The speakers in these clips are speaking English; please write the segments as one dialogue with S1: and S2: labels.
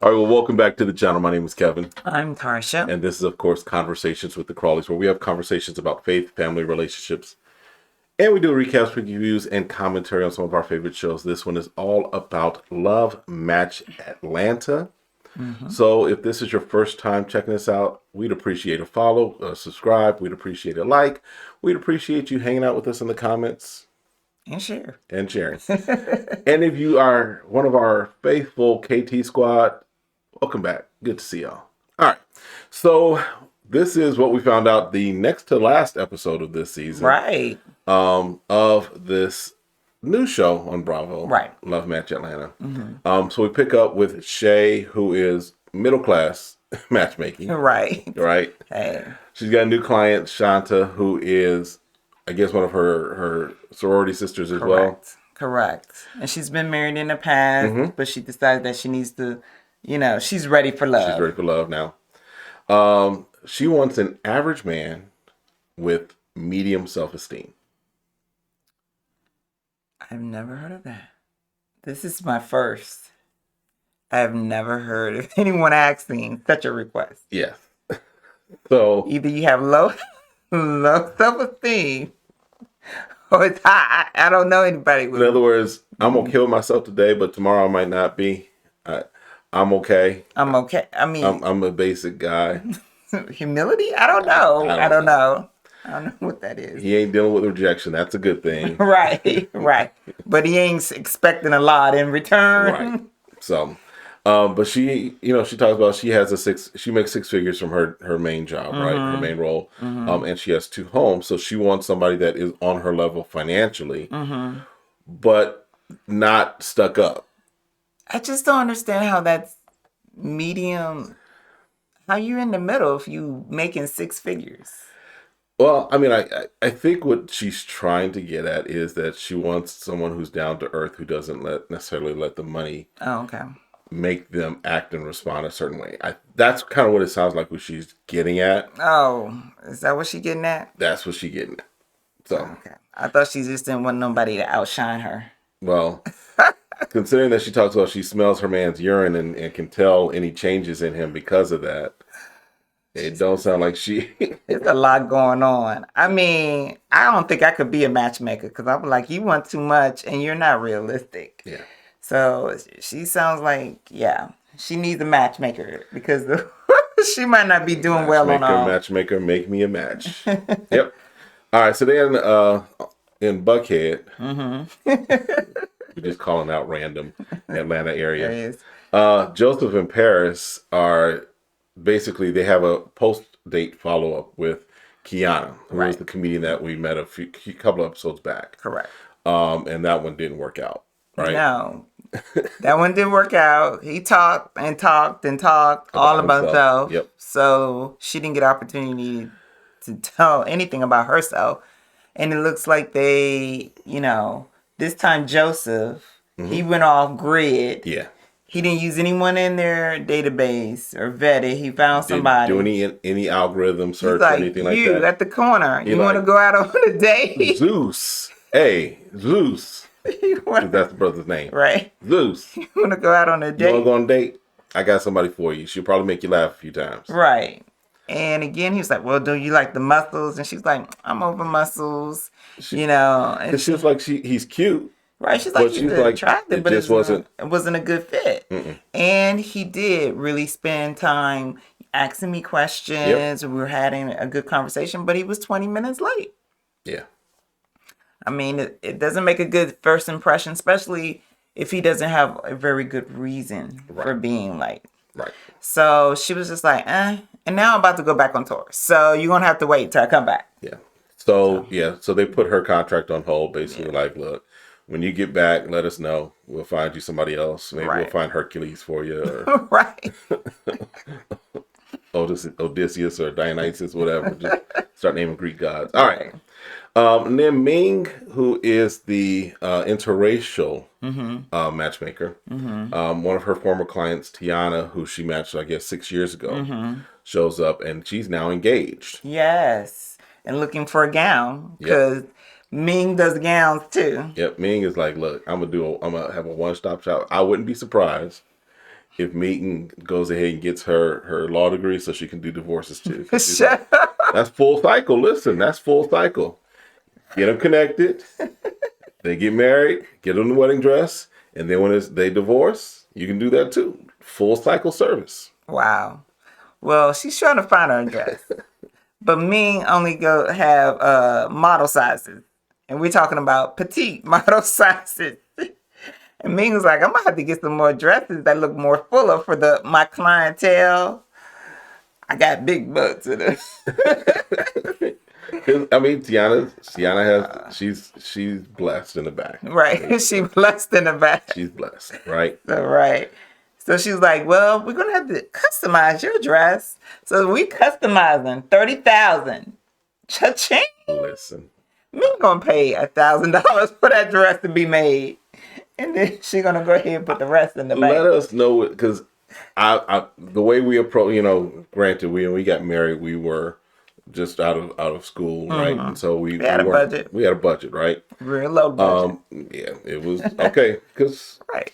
S1: All right, well, welcome back to the channel. My name is Kevin.
S2: I'm Tarsha.
S1: And this is, of course, Conversations with the Crawleys, where we have conversations about faith, family, relationships. And we do recaps, reviews, and commentary on some of our favorite shows. This one is all about Love Match Atlanta. So if this is your first time checking us out, we'd appreciate a follow, subscribe. We'd appreciate a like. We'd appreciate you hanging out with us in the comments.
S2: And share.
S1: And sharing. And if you are one of our faithful KT squad, welcome back. Good to see y'all. All right. So this is what we found out the next to last episode of this season.
S2: Right.
S1: Of this new show on Bravo.
S2: Right.
S1: Love Match Atlanta. So we pick up with Shay, who is middle class matchmaking.
S2: Right.
S1: Right.
S2: Hey.
S1: She's got a new client, Shanta, who is, I guess, one of her sorority sisters as well.
S2: Correct. And she's been married in the past, but she decided that she needs to, she's ready for love.
S1: She's ready for love now. She wants an average man with medium self-esteem.
S2: I've never heard of that. This is my first. I have never heard of anyone asking such a request.
S1: Yes. So
S2: either you have low self-esteem or it's high. I don't know anybody with
S1: in other words, I'm going to kill myself today, but tomorrow I might not be. I'm okay.
S2: I'm okay. I mean,
S1: I'm a basic guy.
S2: Humility? I don't know. I don't know what that is.
S1: He ain't dealing with rejection. That's a good thing.
S2: Right. But he ain't expecting a lot in return.
S1: Right. So, but she talks about she makes six figures from her main job, right? Her main role. And she has 2 homes. So she wants somebody that is on her level financially, but not stuck up.
S2: I just don't understand how that's medium. How you in the middle if you making 6 figures?
S1: Well, I mean, I think what she's trying to get at is that she wants someone who's down to earth, who doesn't necessarily let the money make them act and respond a certain way. That's kind of what it sounds like what she's getting at.
S2: Oh, is that what she's getting at?
S1: That's what she's getting at. So
S2: okay. I thought she just didn't want nobody to outshine her.
S1: Well, considering that she talks about she smells her man's urine and can tell any changes in him because of that, it don't sound like she...
S2: There's a lot going on. I mean, I don't think I could be a matchmaker because I'm like, you want too much and you're not realistic.
S1: Yeah.
S2: So she sounds like, she needs a matchmaker because she might not be doing well on all.
S1: Matchmaker, make me a match. Yep. All right, so then in Buckhead, we're just calling out random Atlanta area. Joseph and Paris are basically, they have a post-date follow-up with Kiana, who was the comedian that we met a couple of episodes back.
S2: Correct.
S1: And that one didn't work out, right?
S2: No. That one didn't work out. He talked and talked and talked all about himself.
S1: Yep.
S2: So she didn't get opportunity to tell anything about herself. And it looks like they, this time Joseph, he went off grid.
S1: Yeah.
S2: He didn't use anyone in their database or vetted. He found somebody.
S1: Didn't do any algorithm search or anything like that.
S2: You at the corner. You want to go out on a date?
S1: Zeus. Hey, Zeus. That's the brother's name.
S2: Right.
S1: Zeus.
S2: You want to go out on a date?
S1: You want to go on a date? I got somebody for you. She'll probably make you laugh a few times.
S2: Right. And again, he was like, well, do you like the muscles? And she's like, I'm over muscles, And
S1: she was like, he's cute.
S2: Right. She's like, he's attractive, but
S1: it
S2: wasn't a good fit. And he did really spend time asking me questions. We were having a good conversation, but he was 20 minutes late.
S1: Yeah.
S2: I mean, it doesn't make a good first impression, especially if he doesn't have a very good reason for being late.
S1: Right.
S2: So she was just like, And now I'm about to go back on tour. So you're going to have to wait till I come back.
S1: Yeah. So they put her contract on hold, basically like, look, when you get back, let us know. We'll find you somebody else. Maybe we'll find Hercules for you. Or
S2: right.
S1: Odysseus or Dionysus, whatever. Just start naming Greek gods. All right. And then Ming, who is the interracial matchmaker, one of her former clients, Tiana, who she matched, I guess, 6 years ago, shows up, and she's now engaged.
S2: Yes, and looking for a gown because Ming does gowns too.
S1: Yep, Ming is like, look, I'm gonna have a one-stop shop. I wouldn't be surprised if Megan goes ahead and gets her law degree so she can do divorces too. 'Cause she's like,
S2: Shut up.
S1: that's full cycle. Listen, that's full cycle. Get them connected. They get married, get them the wedding dress, and then when they divorce, you can do that too. Full cycle service.
S2: Wow. Well, she's trying to find her dress. But Ming only go have model sizes. And we're talking about petite model sizes. And Ming was like, I'm gonna have to get some more dresses that look more fuller for my clientele. I got big butts in it.
S1: I mean, Tiana has she's blessed in the back.
S2: Right. She blessed in the back.
S1: She's blessed, right?
S2: So, right. So she's like, well, we're gonna have to customize your dress. So we customizing 30,000. Cha-ching.
S1: Listen.
S2: Me gonna pay $1,000 for that dress to be made. And then she gonna go ahead and put the rest in the bank.
S1: Let us know, because I the way we approach, granted, we got married, we were just out of school, right? And so we
S2: had a budget.
S1: We had a budget, right?
S2: Real low budget.
S1: Yeah, it was okay, because
S2: Right.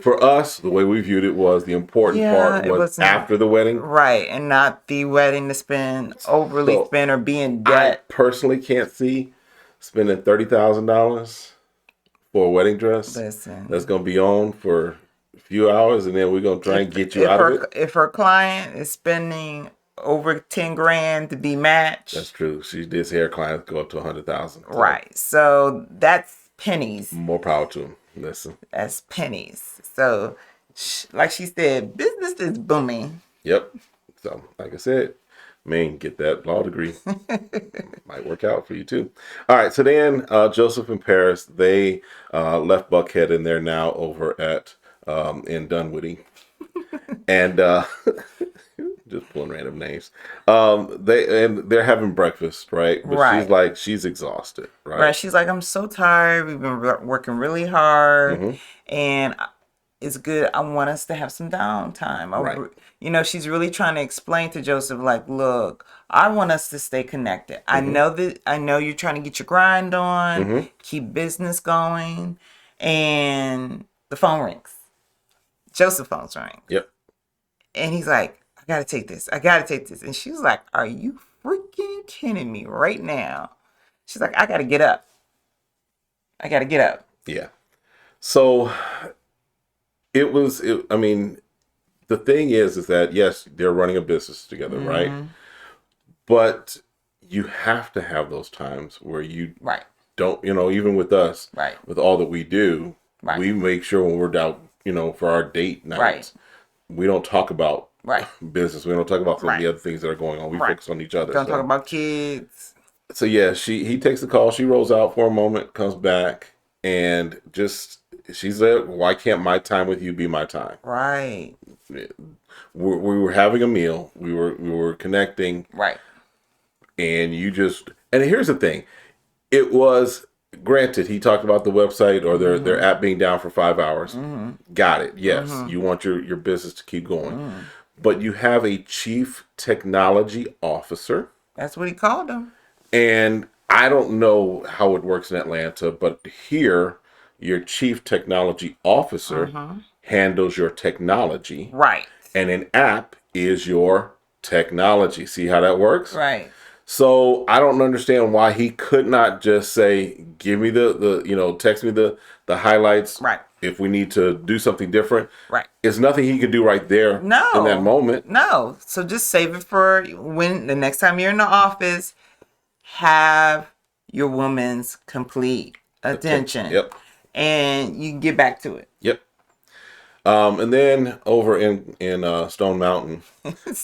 S1: for us, the way we viewed it was the important part was after the wedding.
S2: Right, and not the wedding to spend overly spend or be in debt.
S1: I personally can't see spending $30,000 for a wedding dress.
S2: Listen.
S1: That's gonna be on for a few hours, and then we're gonna try and get you out of it.
S2: If her client is spending over 10 grand to be matched.
S1: That's true. She did say her clients go up to 100,000. So
S2: right. So that's pennies.
S1: More power to them. Listen.
S2: That's pennies. So, like she said, business is booming.
S1: Yep. So, like I said, get that law degree. Might work out for you too. All right. So then Joseph and Paris, they left Buckhead, and they're now over at in Dunwoody. And just pulling random names. They're having breakfast, right? But
S2: right.
S1: she's exhausted, right?
S2: Right. She's like, I'm so tired. We've been working really hard, and it's good. I want us to have some downtime. Right. She's really trying to explain to Joseph, like, look, I want us to stay connected. I know you're trying to get your grind on, keep business going, and the phone rings. Joseph's phone rings.
S1: Yep.
S2: And he's like, I gotta take this. And she's like, are you freaking kidding me right now? She's like, I gotta get up.
S1: Yeah. So I mean, the thing is that, yes, they're running a business together, right? But you have to have those times where you don't, even with us, with all that we do, we make sure when we're out, for our date nights, we don't talk about business. We don't talk about some of the other things that are going on. We focus on each other.
S2: Don't talk about kids.
S1: So yeah, he takes the call. She rolls out for a moment, comes back, and she said, "Why can't my time with you be my time?"
S2: Right.
S1: We were having a meal. We were connecting.
S2: Right.
S1: And here's the thing, it was. Granted, he talked about the website or their app being down for 5 hours. Got it. Yes, you want your business to keep going. But you have a chief technology officer.
S2: That's what he called him.
S1: And I don't know how it works in Atlanta, but here, your chief technology officer handles your technology.
S2: Right.
S1: And an app is your technology. See how that works?
S2: Right.
S1: So I don't understand why he could not just say, give me the text me the highlights.
S2: Right.
S1: If we need to do something different.
S2: Right.
S1: It's nothing he can do right there in that moment.
S2: No. So just save it for when the next time you're in the office, have your woman's complete attention.
S1: Yep.
S2: And you can get back to it.
S1: Yep. And then over in Stone Mountain,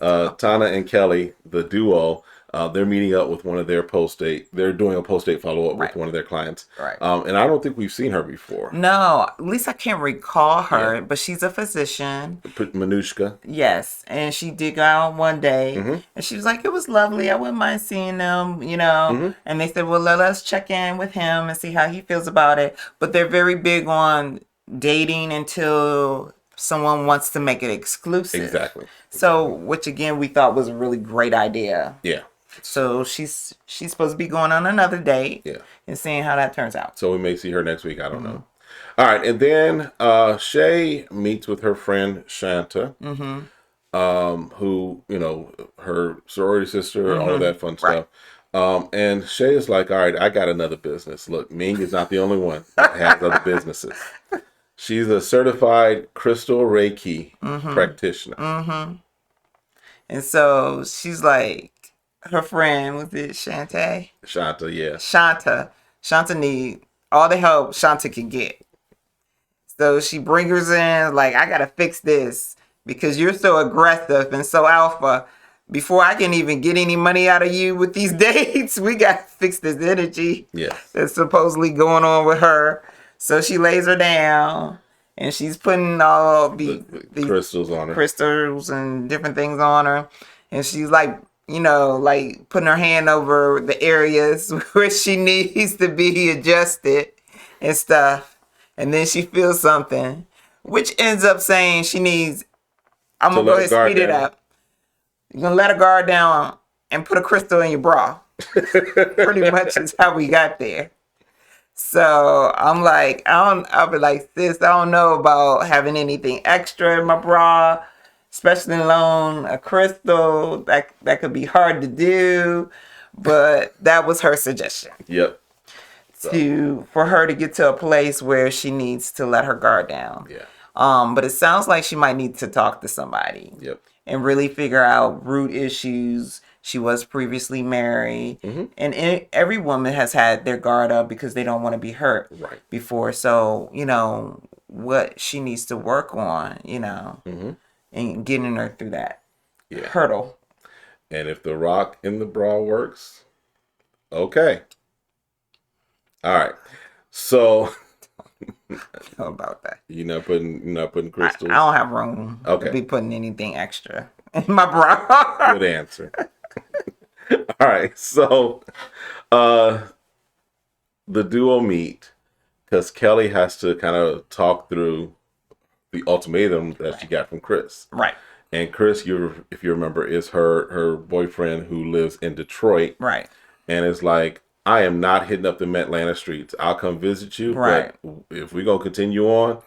S1: Tana and Kelly, the duo, they're meeting up with one of their post-date. They're doing a post-date follow-up with one of their clients. Right. And I don't think we've seen her before.
S2: No, at least I can't recall her, but she's a physician.
S1: Manushka.
S2: Yes, and she did go out one day, and she was like, it was lovely. I wouldn't mind seeing them, And they said, well, let us check in with him and see how he feels about it. But they're very big on dating until someone wants to make it exclusive.
S1: Exactly.
S2: So, which again, we thought was a really great idea.
S1: Yeah.
S2: So she's supposed to be going on another date and seeing how that turns out.
S1: So we may see her next week. I don't know. All right, and then Shay meets with her friend Shanta, who, her sorority sister, all of that fun
S2: Right.
S1: stuff. And Shay is like, all right, I got another business. Look, Ming is not the only one that has other businesses. She's a certified crystal Reiki practitioner.
S2: And so she's like, her friend, was it Shantae?
S1: Shanta, yeah.
S2: Shanta need all the help Shanta can get. So she brings her in, like, I gotta fix this because you're so aggressive and so alpha. Before I can even get any money out of you with these dates, we gotta fix this energy that's supposedly going on with her. So she lays her down and she's putting all these
S1: crystals on her.
S2: Crystals and different things on her. And she's like, like putting her hand over the areas where she needs to be adjusted and stuff. And then she feels something, which ends up saying she needs, I'm going to go ahead and speed it up. You're going to let her guard down and put a crystal in your bra. Pretty much is how we got there. So I'm like, I'll be like, sis, I don't know about having anything extra in my bra, especially alone a crystal. That could be hard to do. But that was her suggestion.
S1: Yep.
S2: For her to get to a place where she needs to let her guard down.
S1: Yeah.
S2: But it sounds like she might need to talk to somebody.
S1: Yep.
S2: And really figure out root issues. She was previously married. And every woman has had their guard up because they don't want to be hurt before. So, what she needs to work on, and getting her through that hurdle.
S1: And if the rock in the bra works, okay. All right, so
S2: How about that?
S1: you're not putting crystals.
S2: I don't have room to be putting anything extra in my bra.
S1: Good answer. All right, so the duo meet because Kelly has to kind of talk through the ultimatum that she got from Chris.
S2: Right.
S1: And Chris, if you remember, is her boyfriend who lives in Detroit.
S2: Right.
S1: And it's like, I am not hitting up the Atlanta streets. I'll come visit you.
S2: Right.
S1: But if we're going to continue on,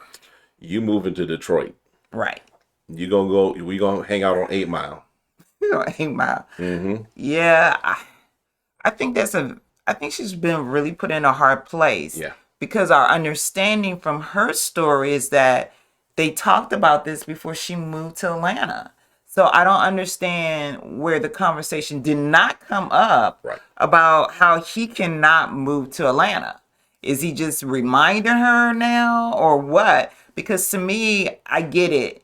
S1: you move into Detroit.
S2: Right.
S1: We going to hang out on 8 Mile.
S2: 8 Mile. Yeah. I think I think she's been really put in a hard place.
S1: Yeah.
S2: Because our understanding from her story is that they talked about this before she moved to Atlanta. So I don't understand where the conversation did not come up about how he cannot move to Atlanta. Is he just reminding her now or what? Because to me, I get it.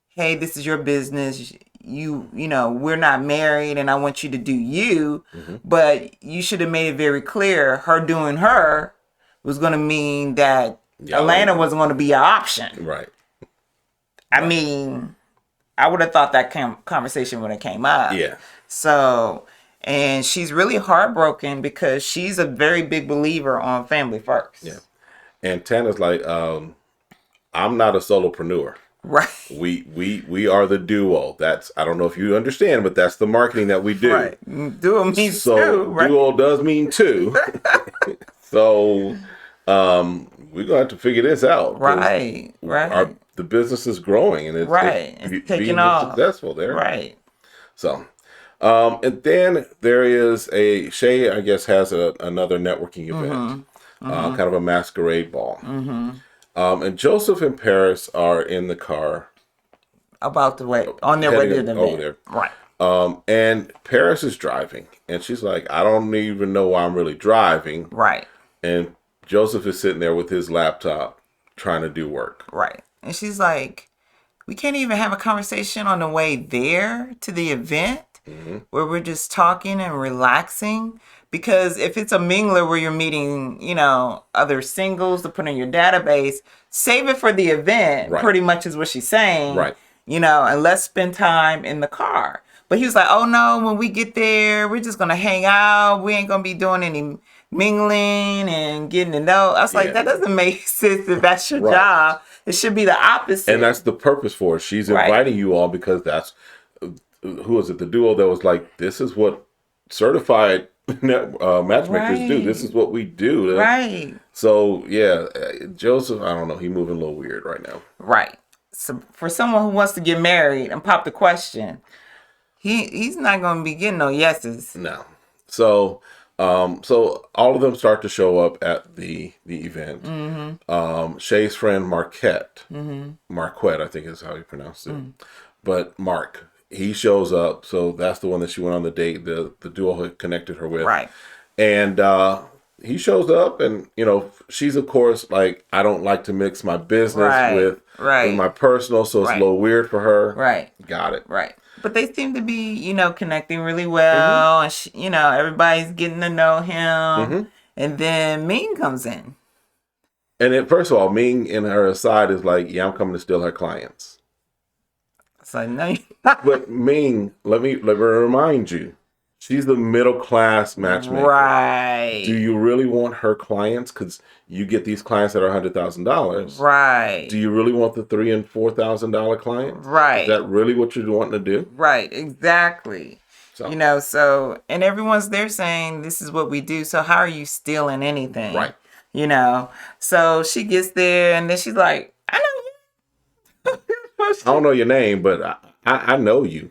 S2: Hey, this is your business. We're not married and I want you to do you. But you should have made it very clear her doing her was going to mean that Atlanta wasn't going to be an option.
S1: Right.
S2: I mean, I would have thought that conversation would have came up.
S1: Yeah.
S2: So, and she's really heartbroken because she's a very big believer on family first.
S1: Yeah. And Tana's like, I'm not a solopreneur.
S2: Right.
S1: We are the duo. I don't know if you understand, but that's the marketing that we do.
S2: Right. Duo means two, right?
S1: Duo does mean two. So we're gonna have to figure this out.
S2: Right.
S1: The business is growing and it's
S2: taking off.
S1: Successful there.
S2: Right.
S1: So and then there is Shay, I guess, has another networking event. Kind of a masquerade ball. And Joseph and Paris are in the car.
S2: On their way to the event.
S1: Over there.
S2: Right.
S1: And Paris is driving. And she's like, I don't even know why I'm really driving.
S2: Right.
S1: And Joseph is sitting there with his laptop trying to do work.
S2: Right. And she's like, we can't even have a conversation on the way there to the event where we're just talking and relaxing. Because if it's a mingler where you're meeting, other singles to put in your database, save it for the event, pretty much is what she's saying.
S1: Right.
S2: And let's spend time in the car. But he was like, oh no, when we get there, we're just going to hang out. We ain't going to be doing any mingling and getting to know. I was like, that doesn't make sense if that's your job. It should be the opposite.
S1: And that's the purpose for it. She's inviting you all because that's, who was it? The duo that was like, this is what certified matchmakers do. This is what we do.
S2: Right.
S1: So yeah, Joseph, I don't know. He moving a little weird right now.
S2: Right. So for someone who wants to get married and pop the question, he's not going to be getting no yeses.
S1: No. So so all of them start to show up at the event. Shay's friend Marquette, Marquette, I think is how you pronounce it. But Mark, he shows up. So that's the one that she went on the date. The duo had connected her with.
S2: Right.
S1: And he shows up, and she's of course like, I don't like to mix my business with my personal, so it's a little weird for her.
S2: Right.
S1: Got it.
S2: Right. But they seem to be, connecting really well, and everybody's getting to know him. And then Ming comes in.
S1: And then, first of all, Ming in her aside is like, yeah, I'm coming to steal her clients.
S2: It's like, no, you're not.
S1: But Ming, let me remind you, she's the middle class matchmaker.
S2: Right.
S1: Do you really want her clients? Because you get these clients that are $100,000.
S2: Right.
S1: Do you really want the $3,000 and $4,000 clients?
S2: Right.
S1: Is that really what you're wanting to do?
S2: Right. Exactly.
S1: So.
S2: So, and everyone's there saying, this is what we do. So how are you stealing anything?
S1: Right.
S2: So she gets there, and then she's like, I know you.
S1: I don't know your name, but I know you.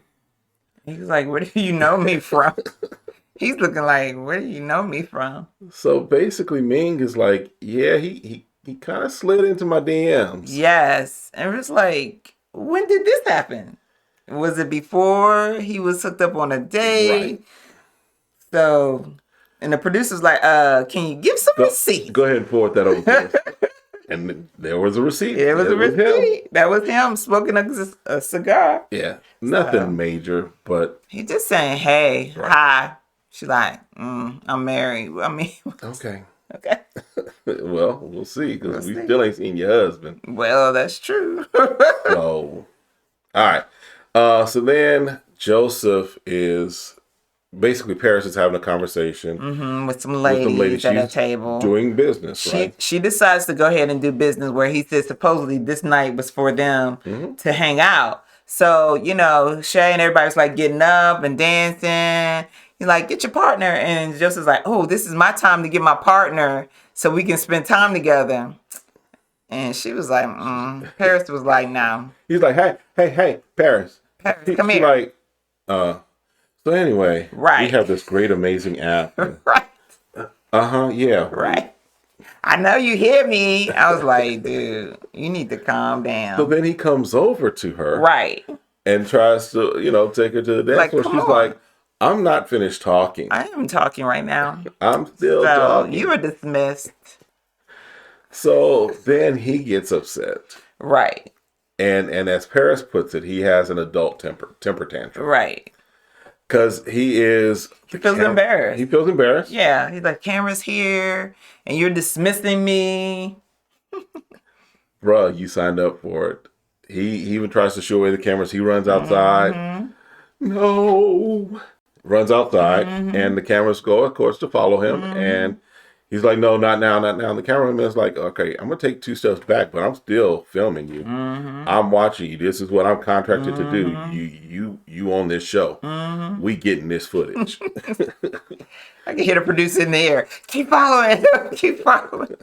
S2: He's like, where do you know me from? He's looking like, where do you know me from?
S1: So basically, Ming is like, yeah, he kind of slid into my DMs.
S2: Yes. And it's like, when did this happen? Was it before he was hooked up on a date?
S1: Right.
S2: So, and the producer's like, can you give some receipts?
S1: Go ahead and forward that over to us. And there was a receipt.
S2: There was a receipt. That was him smoking a cigar.
S1: Yeah. Nothing major, but.
S2: He just saying, hey, hi. She's like, I'm married. I mean.
S1: Okay.
S2: Okay.
S1: Well, we'll see, because we still ain't seen your husband.
S2: Well, that's true.
S1: So, all right. So then Joseph is. Basically, Paris is having a conversation
S2: with some ladies at a table.
S1: Doing business, right?
S2: She decides to go ahead and do business, where he said supposedly this night was for them to hang out. So, Shay and everybody's like getting up and dancing. He's like, get your partner. And Joseph's like, oh, this is my time to get my partner so we can spend time together. And she was like, Paris was like, no.
S1: He's like, hey, Paris.
S2: Paris, come here.
S1: Like, so anyway, we have this great, amazing app.
S2: Right.
S1: Yeah.
S2: Right. I know you hear me. I was like, dude, you need to calm down.
S1: So then he comes over to her.
S2: Right.
S1: And tries to, take her to the dance floor. She's like, I'm not finished talking.
S2: I am talking right now.
S1: I'm still talking.
S2: You were dismissed.
S1: So then he gets upset.
S2: Right.
S1: And as Paris puts it, he has an adult temper tantrum.
S2: Right.
S1: Because he feels
S2: embarrassed.
S1: He feels embarrassed.
S2: Yeah. He's like, camera's here, and you're dismissing me.
S1: Bruh, you signed up for it. He even tries to show away the cameras. He runs outside. No. Runs outside, and the cameras go, of course, to follow him. And he's like, no, not now, not now. And the cameraman's like, okay, I'm going to take 2 steps back, but I'm still filming you. I'm watching you. This is what I'm contracted to do. You on this show. We getting this footage.
S2: I can hear the producer in the air. Keep following. Keep following.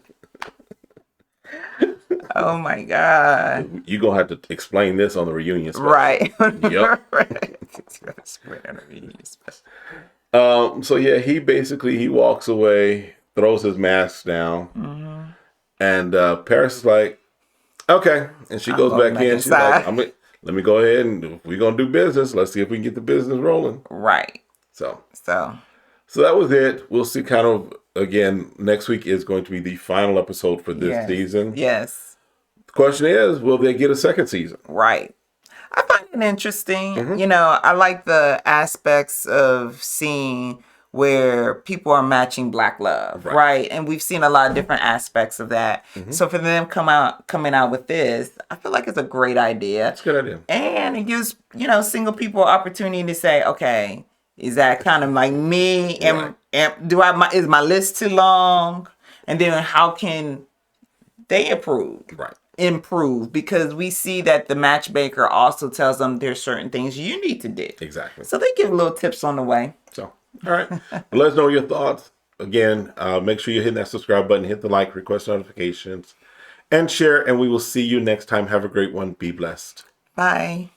S2: Oh my God.
S1: You're going to have to explain this on the reunion special.
S2: Right.
S1: Yep. So yeah, he walks away, throws his mask down, and Paris is like, okay, and she goes back in. She's like, let me go ahead, and if we're gonna do business, let's see if we can get the business rolling.
S2: Right.
S1: So
S2: that
S1: was it. We'll see. Kind of again, next week is going to be the final episode for this season.
S2: Yes.
S1: The question is, will they get a second season?
S2: Right. I find it interesting. I like the aspects of seeing where people are matching Black love, right? And we've seen a lot of different aspects of that. So for them coming out with this, I feel like it's a great idea.
S1: It's a good idea.
S2: And it gives, single people an opportunity to say, okay, is that kind of like me? Is my list too long? And then how can they improve?
S1: Right.
S2: Improve, because we see that the matchmaker also tells them there's certain things you need to do.
S1: Exactly.
S2: So they give little tips on the way.
S1: So All right. Let us know your thoughts. Again, make sure you hit that subscribe button, hit the like, request notifications, and share. And we will see you next time. Have a great one. Be blessed.
S2: Bye.